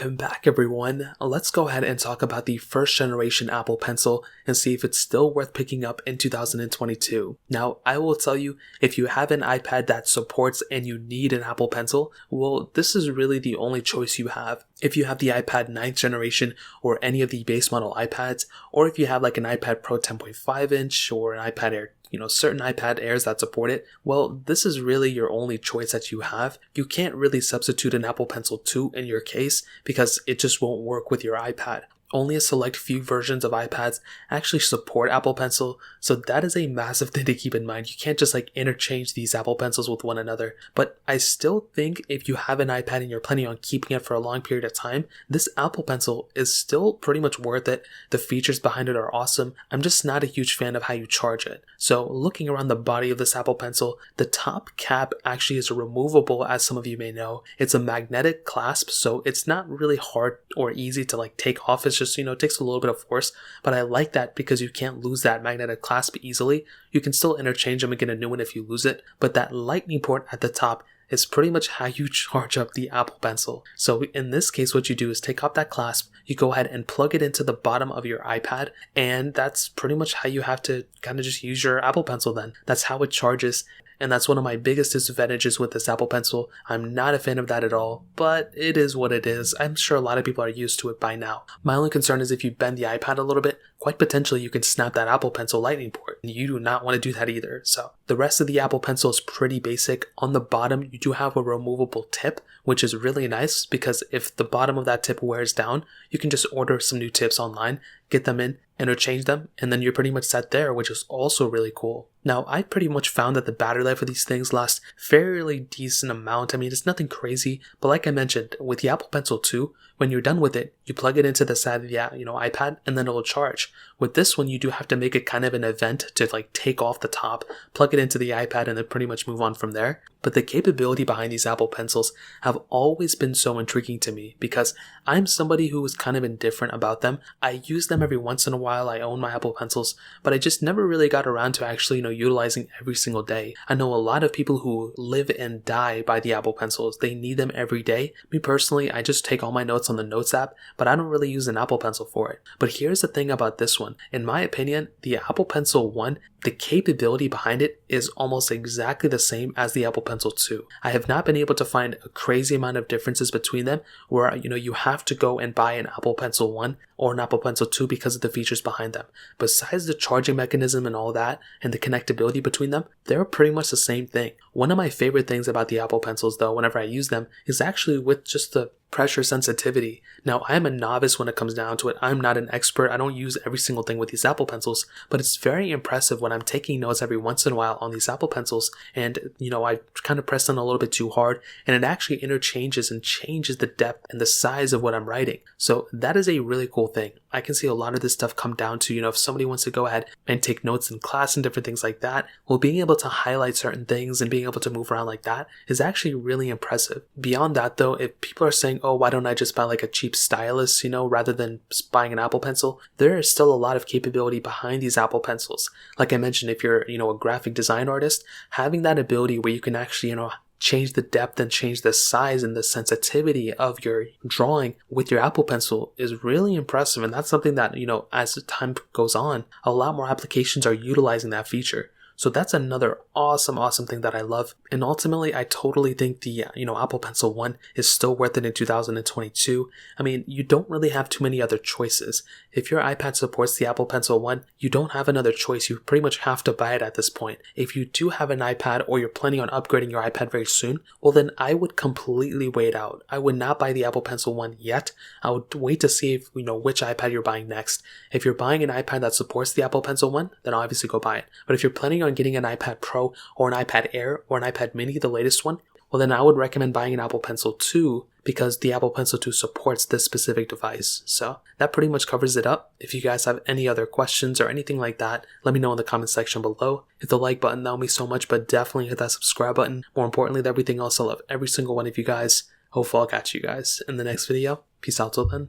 Welcome back everyone. Let's go ahead and talk about the first generation Apple Pencil and see if it's still worth picking up in 2022. Now, I will tell you, if you have an iPad that supports and you need an Apple Pencil, well, this is really the only choice you have. If you have the iPad 9th generation or any of the base model iPads, or if you have like an iPad Pro 10.5 inch or an iPad Air, certain iPad Airs that support it, well, this is really your only choice that you have. You can't really substitute an Apple Pencil 2 in your case because it just won't work with your iPad. Only a select few versions of iPads actually support Apple Pencil, so that is a massive thing to keep in mind. You can't just interchange these Apple Pencils with one another. But I still think if you have an iPad and you're planning on keeping it for a long period of time, this Apple Pencil is still pretty much worth it. The features behind it are awesome. I'm just not a huge fan of how you charge it. So looking around the body of this Apple Pencil, the top cap actually is removable, as some of you may know. It's a magnetic clasp, so it's not really hard or easy to take off. It's just, it takes a little bit of force, but I like that because you can't lose that magnetic clasp easily. You can still interchange them and get a new one if you lose it, but that lightning port at the top is pretty much how you charge up the Apple Pencil. So in this case, what you do is take off that clasp, you go ahead and plug it into the bottom of your iPad, and that's pretty much how you have to kind of just use your Apple Pencil then. That's how it charges. And that's one of my biggest disadvantages with this Apple Pencil. I'm not a fan of that at all, but it is what it is. I'm sure a lot of people are used to it by now. My only concern is if you bend the iPad a little bit, quite potentially you can snap that Apple Pencil lightning port. You do not want to do that either. So the rest of the Apple Pencil is pretty basic. On the bottom, you do have a removable tip, which is really nice because if the bottom of that tip wears down, you can just order some new tips online, get them in, interchange them, and then you're pretty much set there, which is also really cool. Now, I pretty much found that the battery life of these things lasts fairly decent amount. I mean, it's nothing crazy, but like I mentioned, with the Apple Pencil 2, when you're done with it, you plug it into the side of the iPad, and then it'll charge. With this one, you do have to make it kind of an event to take off the top, plug it into the iPad, and then pretty much move on from there. But the capability behind these Apple Pencils have always been so intriguing to me because I'm somebody who is kind of indifferent about them. I use them every once in a while. I own my Apple Pencils, but I just never really got around to actually, utilizing every single day. I know a lot of people who live and die by the Apple Pencils. They need them every day. Me personally, I just take all my notes on the Notes app, but I don't really use an Apple Pencil for it. But here's the thing about this one. In my opinion, the Apple Pencil 1, the capability behind it is almost exactly the same as the Apple Pencil 2. I have not been able to find a crazy amount of differences between them where, you have to go and buy an Apple Pencil 1 or an Apple Pencil 2 because of the features behind them. Besides the charging mechanism and all that, and the connectability between them, they're pretty much the same thing. One of my favorite things about the Apple Pencils, though, whenever I use them, is actually with just the pressure sensitivity. Now, I am a novice when it comes down to it. I'm not an expert. I don't use every single thing with these Apple Pencils, but it's very impressive when I'm taking notes every once in a while on these Apple Pencils and, I kind of press on a little bit too hard and it actually interchanges and changes the depth and the size of what I'm writing. So that is a really cool thing. I can see a lot of this stuff come down to, if somebody wants to go ahead and take notes in class and different things like that, well, being able to highlight certain things and being able to move around like that is actually really impressive. Beyond that, though, if people are saying, oh, why don't I just buy a cheap stylus, rather than buying an Apple Pencil, there is still a lot of capability behind these Apple Pencils. Like I mentioned, if you're, a graphic design artist, having that ability where you can actually, change the depth and change the size and the sensitivity of your drawing with your Apple Pencil is really impressive. And that's something that, as the time goes on, a lot more applications are utilizing that feature. So that's another awesome thing that I love. And ultimately, I totally think the, Apple Pencil 1 is still worth it in 2022. I mean, you don't really have too many other choices. If your iPad supports the Apple Pencil 1, you don't have another choice. You pretty much have to buy it at this point. If you do have an iPad or you're planning on upgrading your iPad very soon, well then I would completely wait out. I would not buy the Apple Pencil 1 yet. I would wait to see if, which iPad you're buying next. If you're buying an iPad that supports the Apple Pencil 1, then obviously go buy it. But if you're planning on getting an iPad Pro or an iPad Air or an iPad Mini, the latest one, well then I would recommend buying an Apple Pencil 2 because the Apple Pencil 2 supports this specific device. So that pretty much covers it up. If you guys have any other questions or anything like that, let me know in the comment section below. Hit the like button, that would mean so much, but definitely hit that subscribe button. More importantly than everything else, I love every single one of you guys. Hopefully I'll catch you guys in the next video. Peace out till then.